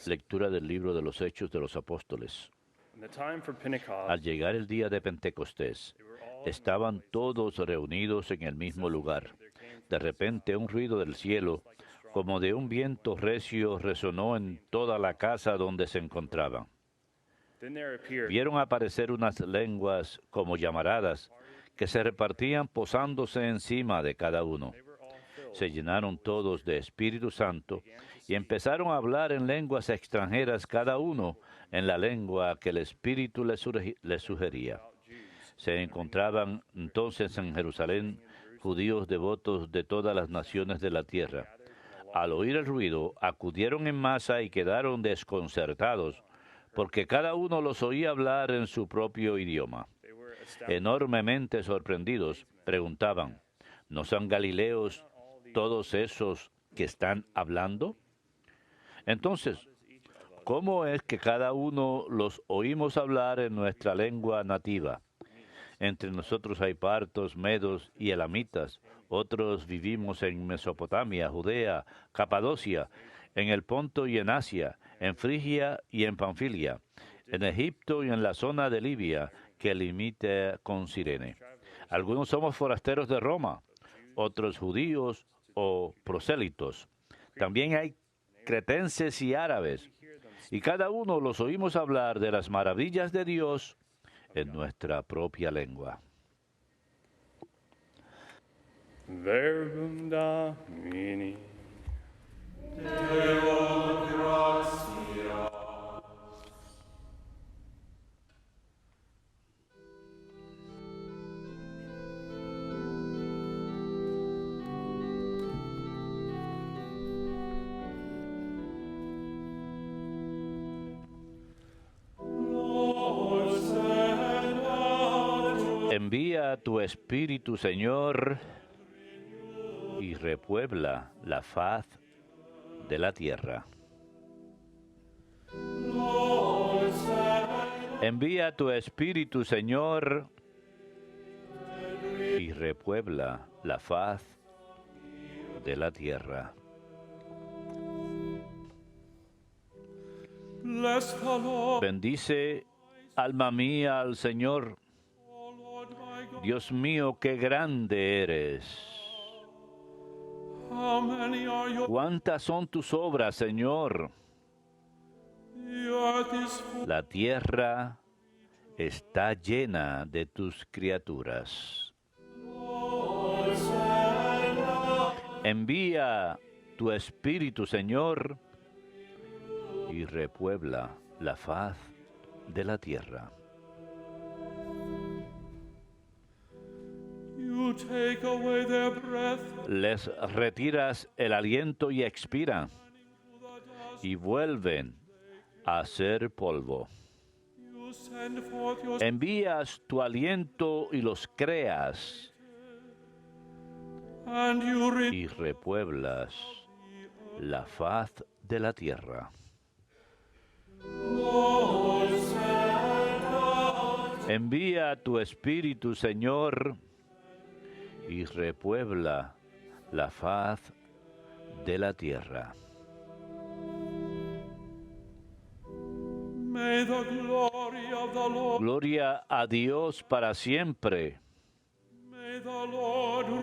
Lectura del libro de los Hechos de los Apóstoles. Al llegar el día de Pentecostés, estaban todos reunidos en el mismo lugar. De repente un ruido del cielo, como de un viento recio, resonó en toda la casa donde se encontraban. Vieron aparecer unas lenguas como llamaradas, que se repartían posándose encima de cada uno. Se llenaron todos de Espíritu Santo y empezaron a hablar en lenguas extranjeras, cada uno en la lengua que el Espíritu les sugería. Se encontraban entonces en Jerusalén judíos devotos de todas las naciones de la tierra. Al oír el ruido, acudieron en masa y quedaron desconcertados, porque cada uno los oía hablar en su propio idioma. Enormemente sorprendidos, preguntaban: ¿no son galileos todos esos que están hablando? Entonces, ¿cómo es que cada uno los oímos hablar en nuestra lengua nativa? Entre nosotros hay partos, medos y elamitas. Otros vivimos en Mesopotamia, Judea, Capadocia, en el Ponto y en Asia, en Frigia y en Panfilia, en Egipto y en la zona de Libia, que limita con Cirene. Algunos somos forasteros de Roma, otros judíos o prosélitos. También hay cretenses y árabes, y cada uno los oímos hablar de las maravillas de Dios en nuestra propia lengua. Verbum Domini. Deo gratia. Envía tu Espíritu, Señor, y repuebla la faz de la tierra. Envía tu Espíritu, Señor, y repuebla la faz de la tierra. Bendice, alma mía, al Señor. Dios mío, qué grande eres. ¿Cuántas son tus obras, Señor? La tierra está llena de tus criaturas. Envía tu Espíritu, Señor, y repuebla la faz de la tierra. Les retiras el aliento y expiran, y vuelven a ser polvo. Envías tu aliento y los creas, y repueblas la faz de la tierra. Envía tu Espíritu, Señor, y repuebla la faz de la tierra. Gloria a Dios para siempre.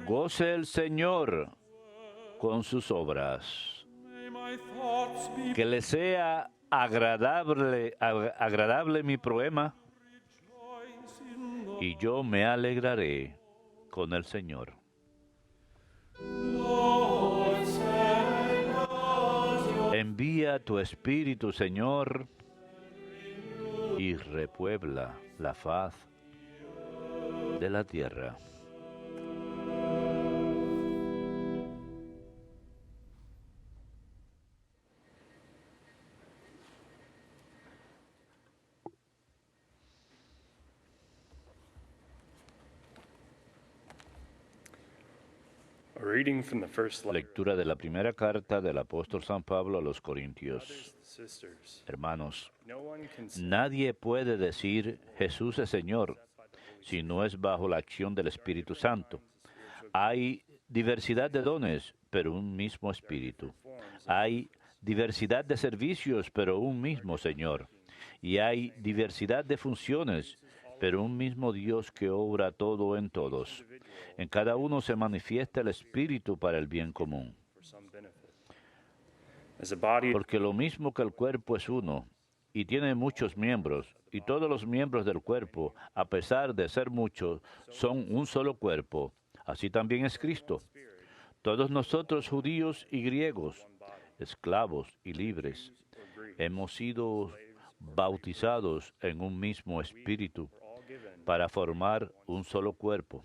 Goce el Señor con sus obras. Que le sea agradable mi poema, y yo me alegraré con el Señor. Envía tu Espíritu, Señor, y repuebla la faz de la tierra. Lectura de la primera carta del apóstol San Pablo a los Corintios. Hermanos, nadie puede decir Jesús es Señor si no es bajo la acción del Espíritu Santo. Hay diversidad de dones, pero un mismo Espíritu. Hay diversidad de servicios, pero un mismo Señor. Y hay diversidad de funciones, pero un mismo Dios que obra todo en todos. En cada uno se manifiesta el Espíritu para el bien común. Porque lo mismo que el cuerpo es uno y tiene muchos miembros, y todos los miembros del cuerpo, a pesar de ser muchos, son un solo cuerpo, así también es Cristo. Todos nosotros, judíos y griegos, esclavos y libres, hemos sido bautizados en un mismo espíritu para formar un solo cuerpo.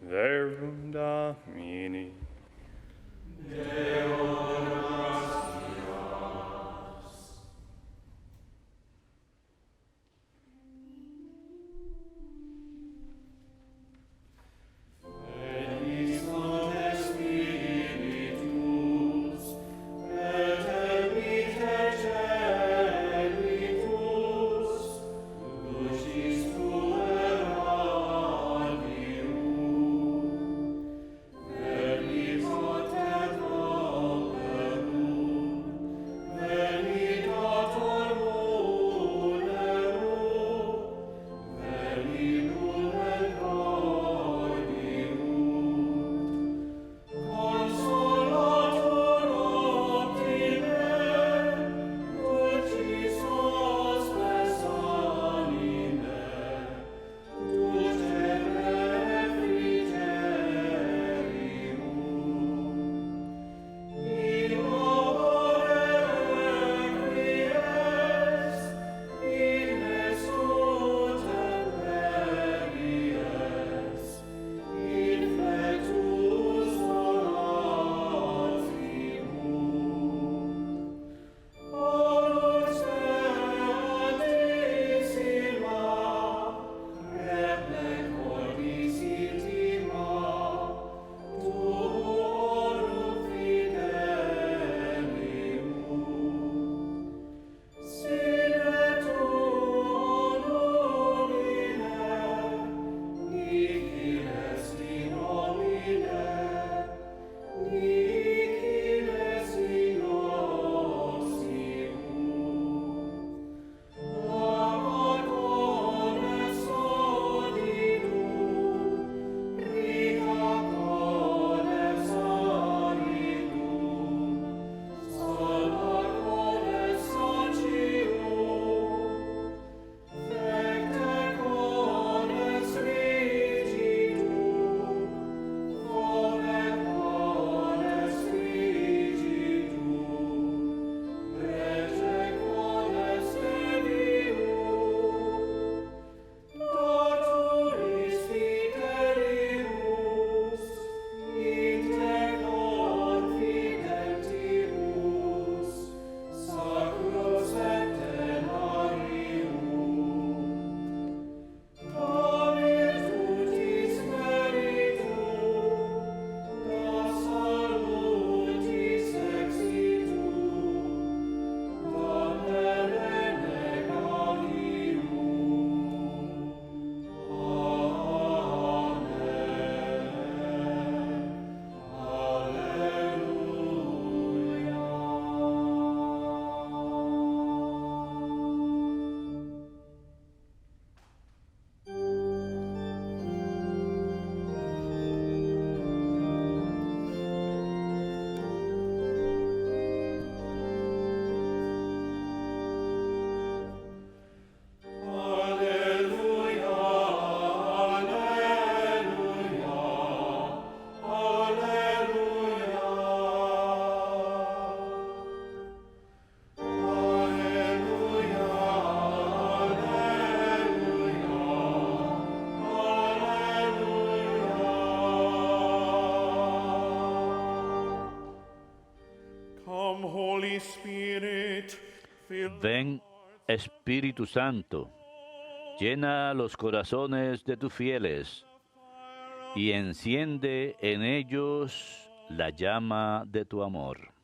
Verbum Domini. Ven, Espíritu Santo, llena los corazones de tus fieles y enciende en ellos la llama de tu amor.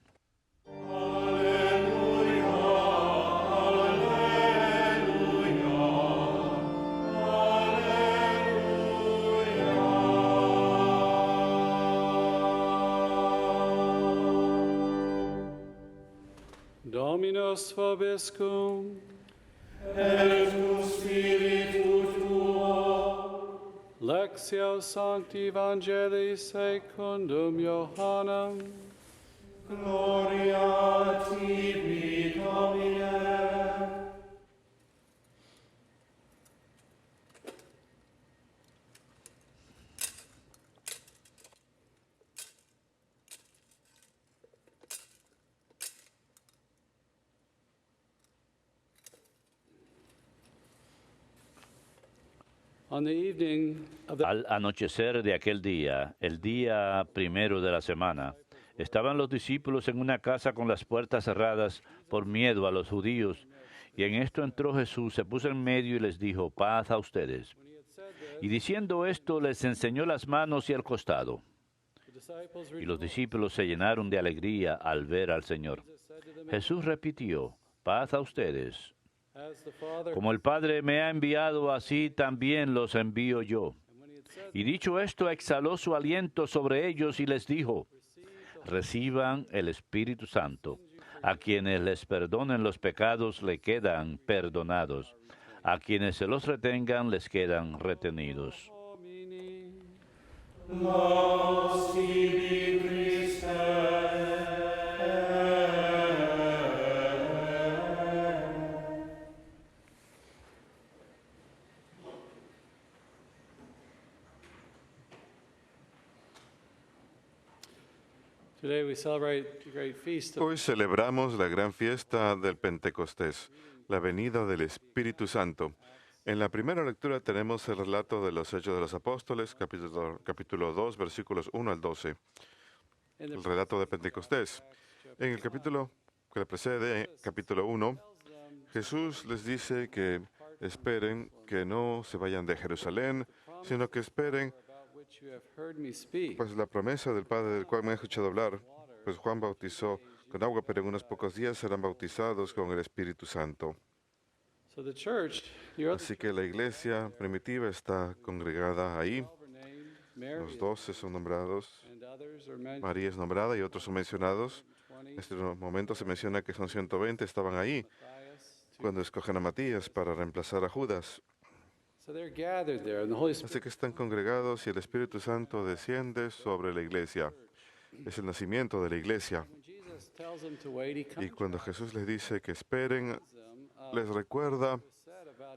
Dominus vobiscum. Et cum spiritu tuo. Lectio Sancti Evangelii secundum Johannem. Gloria a tibi, Domine. Al anochecer de aquel día, el día primero de la semana, estaban los discípulos en una casa con las puertas cerradas por miedo a los judíos, y en esto entró Jesús, se puso en medio y les dijo, paz a ustedes. Y diciendo esto, les enseñó las manos y el costado. Y los discípulos se llenaron de alegría al ver al Señor. Jesús repitió, paz a ustedes. Como el Padre me ha enviado, así también los envío yo. Y dicho esto, exhaló su aliento sobre ellos y les dijo, reciban el Espíritu Santo. A quienes les perdonen los pecados le quedan perdonados. A quienes se los retengan les quedan retenidos. Laus tibi, Christe. Hoy celebramos la gran fiesta del Pentecostés, la venida del Espíritu Santo. En la primera lectura tenemos el relato de los Hechos de los Apóstoles, capítulo 2, versículos 1 al 12. El relato de Pentecostés. En el capítulo que le precede, capítulo 1, Jesús les dice que esperen, que no se vayan de Jerusalén, sino que esperen pues la promesa del Padre del cual me he escuchado hablar. Pues Juan bautizó con agua, pero en unos pocos días serán bautizados con el Espíritu Santo. Así que la iglesia primitiva está congregada ahí. Los 12 son nombrados. María es nombrada y otros son mencionados. En este momento se menciona que son 120, estaban ahí cuando escogen a Matías para reemplazar a Judas. Así que están congregados y el Espíritu Santo desciende sobre la iglesia. Es el nacimiento de la iglesia. Y cuando Jesús les dice que esperen, les recuerda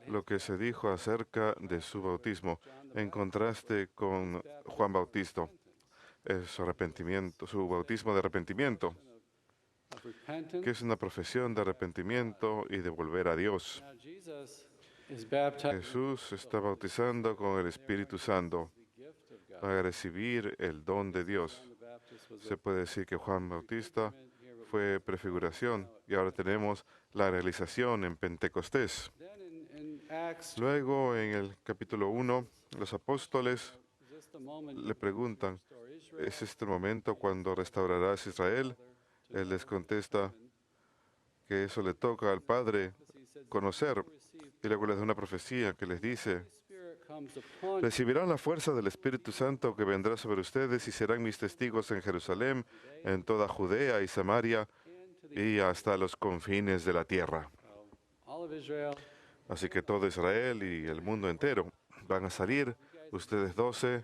lo que se dijo acerca de su bautismo, en contraste con Juan Bautista, su bautismo de arrepentimiento, que es una profesión de arrepentimiento y de volver a Dios. Jesús está bautizando con el Espíritu Santo para recibir el don de Dios. Se puede decir que Juan Bautista fue prefiguración y ahora tenemos la realización en Pentecostés. Luego, en el capítulo 1, los apóstoles le preguntan, ¿es este el momento cuando restaurarás Israel? Él les contesta que eso le toca al Padre conocer. Y luego les da una profecía que les dice, recibirán la fuerza del Espíritu Santo que vendrá sobre ustedes y serán mis testigos en Jerusalén, en toda Judea y Samaria y hasta los confines de la tierra. Así que todo Israel y el mundo entero van a salir. Ustedes 12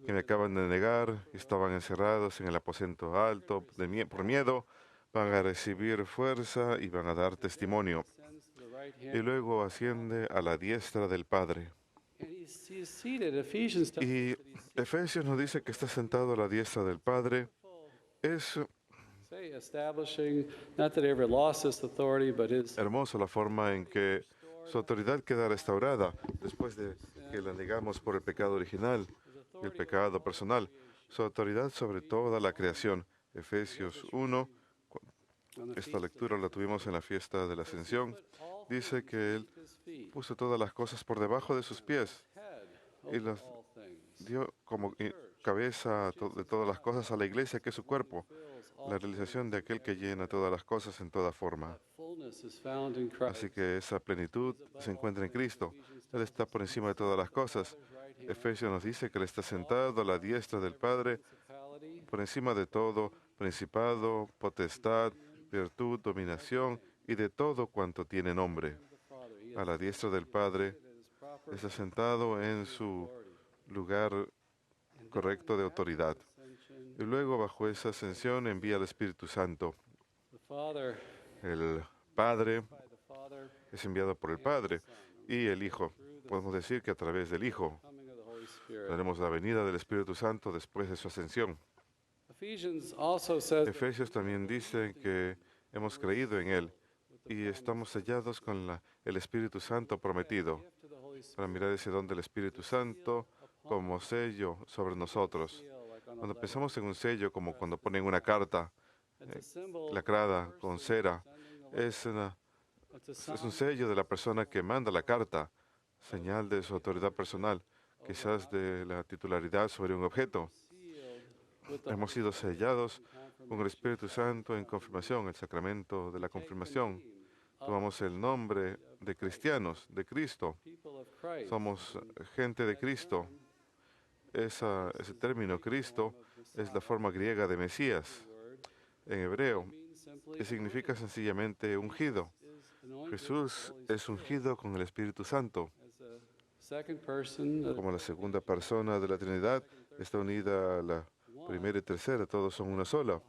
que me acaban de negar, estaban encerrados en el aposento alto por miedo, van a recibir fuerza y van a dar testimonio. Y luego asciende a la diestra del Padre. Y Efesios nos dice que está sentado a la diestra del Padre. Es hermosa la forma en que su autoridad queda restaurada después de que la negamos por el pecado original y el pecado personal. Su autoridad sobre toda la creación. Efesios 1, esta lectura la tuvimos en la fiesta de la Ascensión. Dice que Él puso todas las cosas por debajo de sus pies y las dio como cabeza de todas las cosas a la iglesia, que es su cuerpo, la realización de aquel que llena todas las cosas en toda forma. Así que esa plenitud se encuentra en Cristo. Él está por encima de todas las cosas. Efesios nos dice que Él está sentado a la diestra del Padre, por encima de todo principado, potestad, virtud, dominación y de todo cuanto tiene nombre. A la diestra del Padre está sentado en su lugar correcto de autoridad. Y luego, bajo esa ascensión, envía al Espíritu Santo. El Padre es enviado por el Padre y el Hijo. Podemos decir que a través del Hijo tenemos la venida del Espíritu Santo después de su ascensión. Efesios también dice que hemos creído en Él y estamos sellados con el Espíritu Santo prometido para mirar ese don del Espíritu Santo como sello sobre nosotros. Cuando pensamos en un sello, como cuando ponen una carta lacrada con cera, es un sello de la persona que manda la carta, señal de su autoridad personal, quizás de la titularidad sobre un objeto. Hemos sido sellados con el Espíritu Santo en confirmación, el sacramento de la confirmación. Tomamos el nombre de cristianos, de Cristo. Somos gente de Cristo. Ese término Cristo es la forma griega de Mesías en hebreo y significa sencillamente ungido. Jesús es ungido con el Espíritu Santo. Como la segunda persona de la Trinidad está unida a la primera y tercera, todos son una sola.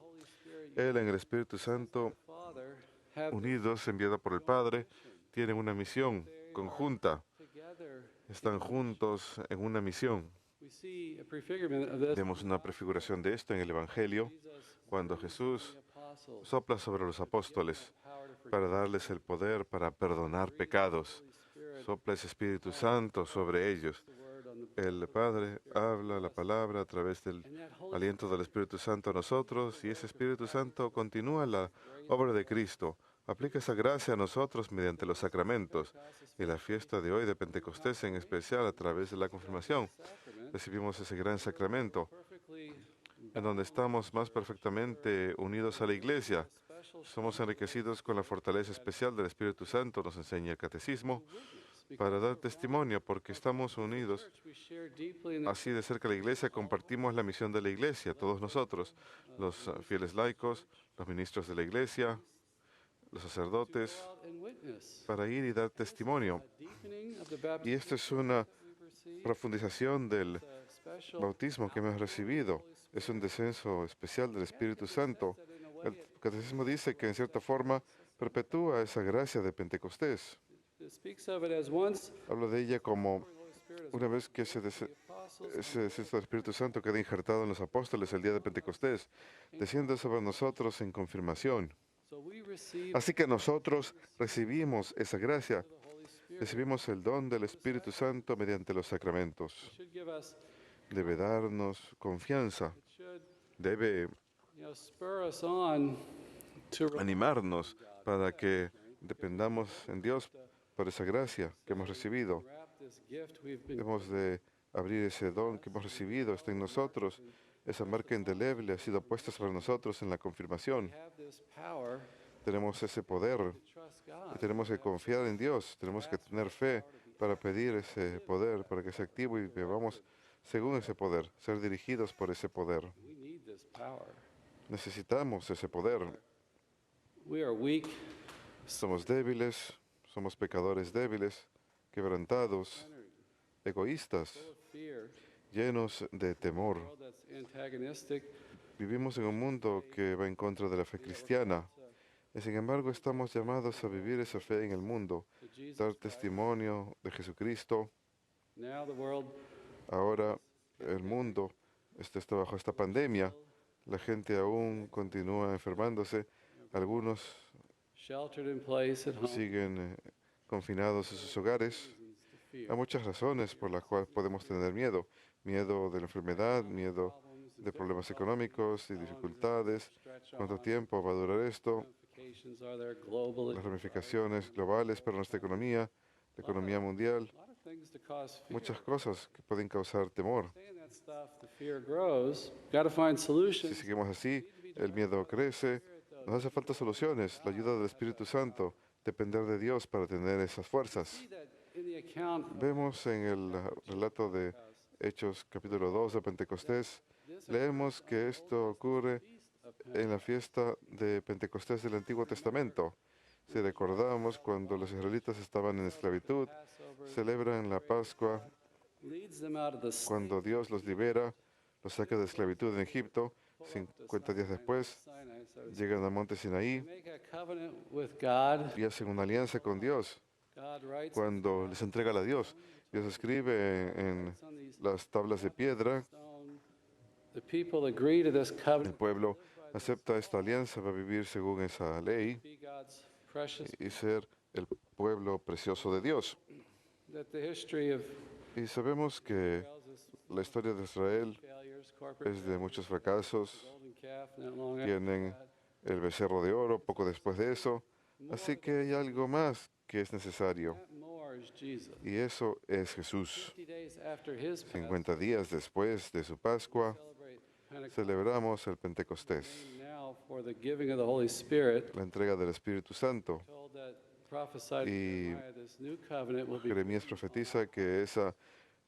Él en el Espíritu Santo, unidos, enviados por el Padre, tienen una misión conjunta. Están juntos en una misión. Vemos una prefiguración de esto en el Evangelio, cuando Jesús sopla sobre los apóstoles para darles el poder para perdonar pecados. Sopla ese Espíritu Santo sobre ellos. El Padre habla la palabra a través del aliento del Espíritu Santo a nosotros y ese Espíritu Santo continúa la obra de Cristo. Aplica esa gracia a nosotros mediante los sacramentos y la fiesta de hoy de Pentecostés en especial a través de la confirmación. Recibimos ese gran sacramento en donde estamos más perfectamente unidos a la Iglesia. Somos enriquecidos con la fortaleza especial del Espíritu Santo, nos enseña el Catecismo, para dar testimonio, porque estamos unidos así de cerca a la Iglesia, compartimos la misión de la Iglesia, todos nosotros, los fieles laicos, los ministros de la Iglesia, los sacerdotes, para ir y dar testimonio. Y esto es una profundización del bautismo que hemos recibido. Es un descenso especial del Espíritu Santo. El Catecismo dice que en cierta forma perpetúa esa gracia de Pentecostés. Habla de ella como una vez que ese descenso del Espíritu Santo queda injertado en los apóstoles el día de Pentecostés, desciende sobre nosotros en confirmación. Así que nosotros recibimos esa gracia, recibimos el don del Espíritu Santo mediante los sacramentos. Debe darnos confianza, debe animarnos para que dependamos en Dios por esa gracia que hemos recibido. Debemos de abrir ese don que hemos recibido, está en nosotros. Esa marca indeleble ha sido puesta sobre nosotros en la confirmación. Tenemos ese poder y tenemos que confiar en Dios. Tenemos que tener fe para pedir ese poder, para que sea activo y vivamos según ese poder, ser dirigidos por ese poder. Necesitamos ese poder. Somos débiles, somos pecadores débiles, quebrantados, egoístas, llenos de temor. Vivimos en un mundo que va en contra de la fe cristiana. Y sin embargo, estamos llamados a vivir esa fe en el mundo, dar testimonio de Jesucristo. Ahora el mundo está bajo esta pandemia. La gente aún continúa enfermándose. Algunos siguen confinados en sus hogares. Hay muchas razones por las cuales podemos tener miedo. Miedo de la enfermedad, miedo de problemas económicos y dificultades. ¿Cuánto tiempo va a durar esto? Las ramificaciones globales para nuestra economía, la economía mundial. Muchas cosas que pueden causar temor. Si seguimos así, el miedo crece. Nos hace falta soluciones, la ayuda del Espíritu Santo, depender de Dios para tener esas fuerzas. Vemos en el relato de Hechos capítulo 2 de Pentecostés, leemos que esto ocurre en la fiesta de Pentecostés del Antiguo Testamento. Si recordamos, cuando los israelitas estaban en esclavitud, celebran la Pascua cuando Dios los libera, los saca de esclavitud en Egipto. 50 días después, llegan al monte Sinaí y hacen una alianza con Dios. Cuando les entrega a Dios, Dios escribe en las tablas de piedra. El pueblo acepta esta alianza, va a vivir según esa ley y ser el pueblo precioso de Dios. Y sabemos que la historia de Israel es de muchos fracasos. Tienen el becerro de oro poco después de eso. Así que hay algo más que es necesario. Y eso es Jesús. 50 días después de su Pascua, celebramos el Pentecostés, la entrega del Espíritu Santo. Y Jeremías profetiza que esa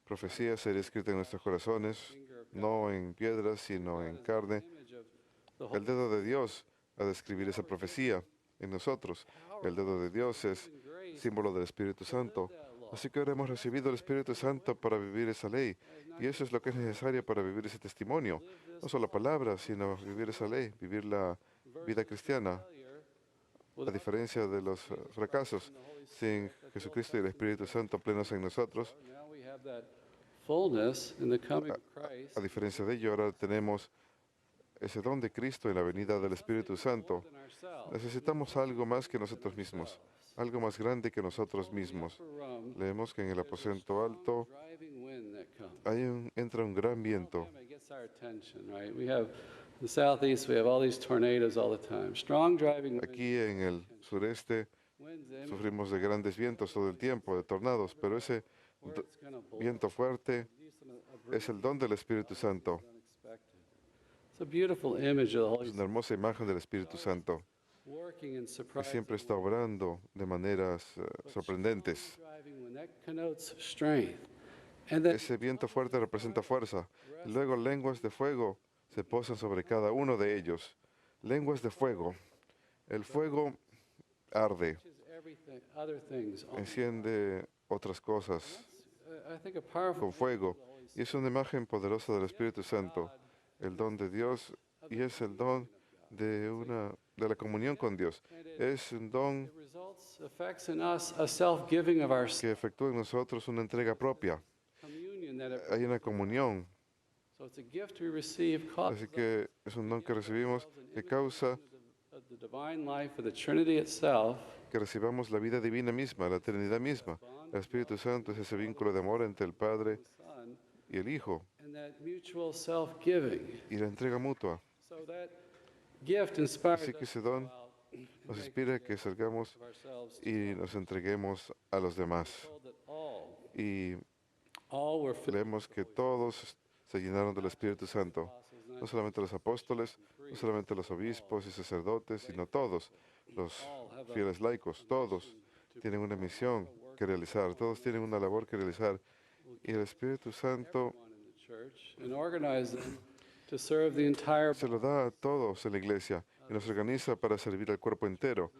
profecía será escrita en nuestros corazones, no en piedras, sino en carne. El dedo de Dios ha de escribir esa profecía en nosotros. El dedo de Dios es símbolo del Espíritu Santo. Así que ahora hemos recibido el Espíritu Santo para vivir esa ley. Y eso es lo que es necesario para vivir ese testimonio. No solo palabras, sino vivir esa ley, vivir la vida cristiana. A diferencia de los fracasos, sin Jesucristo y el Espíritu Santo plenos en nosotros, a diferencia de ello, ahora tenemos ese don de Cristo en la venida del Espíritu Santo. Necesitamos algo más que nosotros mismos, algo más grande que nosotros mismos. Leemos que en el aposento alto entra un gran viento. Aquí en el sureste sufrimos de grandes vientos todo el tiempo, de tornados, pero ese viento fuerte es el don del Espíritu Santo. Es una hermosa imagen del Espíritu Santo, que siempre está obrando de maneras sorprendentes. Ese viento fuerte representa fuerza. Y luego lenguas de fuego se posan sobre cada uno de ellos. Lenguas de fuego. El fuego arde, enciende otras cosas con fuego. Y es una imagen poderosa del Espíritu Santo, el don de Dios, y es el don de la comunión con Dios. Es un don que efectúa en nosotros una entrega propia. Hay una comunión. Así que es un don que recibimos que causa que recibamos la vida divina misma, la Trinidad misma. El Espíritu Santo es ese vínculo de amor entre el Padre y el Hijo y la entrega mutua. Así que ese don nos inspira a que salgamos y nos entreguemos a los demás. Y leemos que todos se llenaron del Espíritu Santo. No solamente los apóstoles, no solamente los obispos y sacerdotes, sino todos los fieles laicos. Todos tienen una misión que realizar, todos tienen una labor que realizar. Y el Espíritu Santo se lo da a todos en la iglesia y nos organiza para servir al cuerpo entero,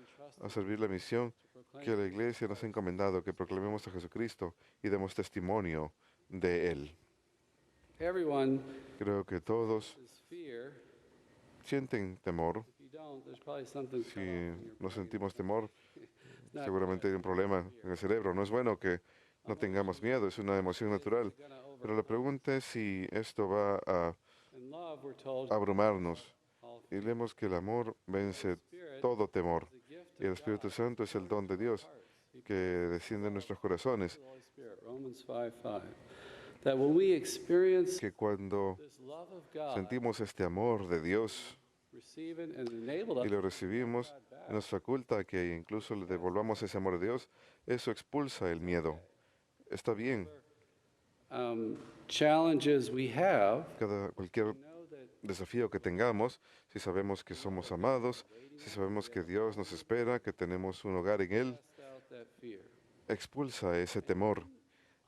a servir la misión que la iglesia nos ha encomendado, que proclamemos a Jesucristo y demos testimonio de Él. Creo que todos sienten temor. Si no sentimos temor, seguramente hay un problema en el cerebro. No es bueno que no tengamos miedo, es una emoción natural. Pero la pregunta es si esto va a abrumarnos. Y leemos que el amor vence todo temor. Y el Espíritu Santo es el don de Dios que desciende en nuestros corazones. Que cuando sentimos este amor de Dios y lo recibimos, nos faculta que incluso le devolvamos ese amor de Dios, eso expulsa el miedo. Está bien. Cualquier desafío que tengamos, si sabemos que somos amados, si sabemos que Dios nos espera, que tenemos un hogar en Él, expulsa ese temor.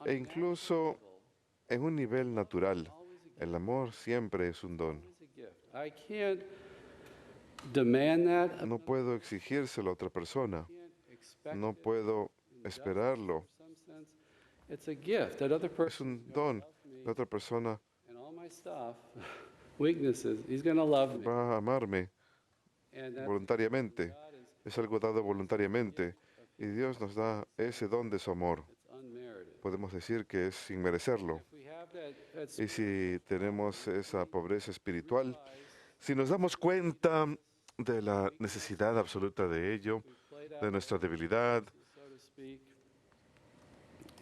E incluso en un nivel natural, el amor siempre es un don. demand that. No puedo exigírselo a otra persona. No puedo esperarlo. It's a gift that other Es person un don. La otra persona and all my stuff, weaknesses, he's going to love me. va a amarme And that's voluntariamente. God is Es algo dado voluntariamente. Y Dios nos da ese don de su amor. it's unmerited. Podemos decir que es sin merecerlo. If we have that Y si tenemos esa pobreza espiritual, si nos damos cuenta de la necesidad absoluta de ello, de nuestra debilidad, so to speak,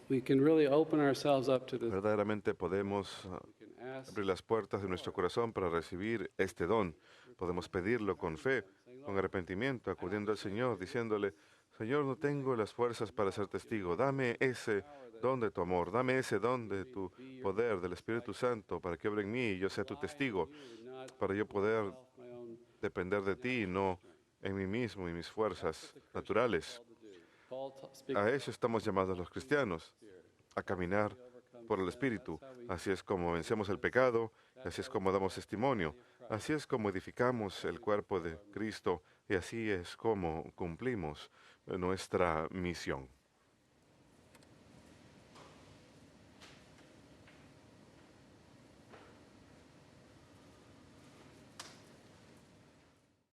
we can really open ourselves up to this. verdaderamente podemos We can ask abrir las puertas de nuestro corazón para recibir este don. Podemos pedirlo con fe, con arrepentimiento, acudiendo al Señor, diciéndole, Señor, no tengo las fuerzas para ser testigo. Dame ese don de tu amor, dame ese don de tu poder, del Espíritu Santo, para que obre en mí y yo sea tu testigo, para yo poder my own. depender de ti y no en mí mismo y mis fuerzas naturales. Paul speaks A eso estamos llamados los cristianos, a caminar por el Espíritu. Así es como vencemos el pecado, así es como damos testimonio, así es como edificamos el cuerpo de Cristo y así es como cumplimos nuestra misión.